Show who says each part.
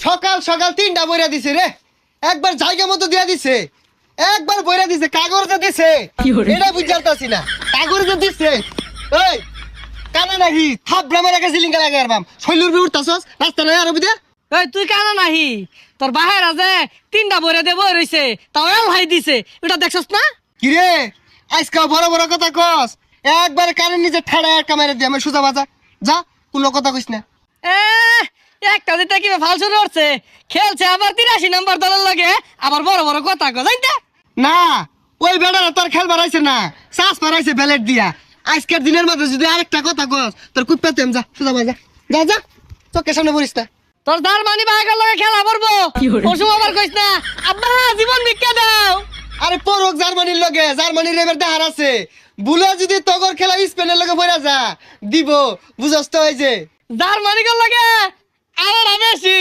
Speaker 1: সকাল সকাল 3টা বইরা দিছে রে। একবার জায়গা মতো দিয়া দিছে, একবার বইরা দিছে, কাগজে দিছে। এটা বুঝালতাছি না, কাগজে দিছে। এই কানা নাহি থাপড়া মারা গেছে লিঙ্গা লাগে আরবাম শৈলুর বি উঠতাছস রাস্তা নাই আর বুঝা।
Speaker 2: এই তুই কানা নাহি, তোর বাহের আছে 3টা বইরে দেব রইছে, তাও এল হাই দিছে, এটা দেখছস না?
Speaker 1: কি রে আজকে বড় বড় কথা কস, একবার কানে নিজে ঠাড়া একটা মেরে দিয়ে আমি সোজা বাজা যা, কোনো কথা কইস না।
Speaker 2: এ একটা দিতে কি ফাল শুরু করছে, খেলছে আবার 83 নাম্বার দলের লাগে, আবার বড় বড় কথা কয় জানতে।
Speaker 1: না ওই বেড়ারা তোর খেল বাড়াইছে না, শ্বাস মারাইছে ব্যালেট দিয়া। আজকের দিনের মধ্যে যদি আরেকটা কথা কস তোর কুপ্পাতেম যা সোজা বাজা যা যা, চোখের সামনে পড়িস না।
Speaker 2: তোর জার্মানি বাহাগের লগে খেলা করবো, ওসব আবার কইস না। আব্বা জীবন ভিক্ষা দাও।
Speaker 1: আরে পরক জার্মানির লগে, জার্মানির এবার দেহার আছে। বুলে যদি তগর খেলা স্পেনের লগে বইরা যা দিব, বুঝস তো? ওই যে
Speaker 2: জার্মানি গেল লাগে আর বেশি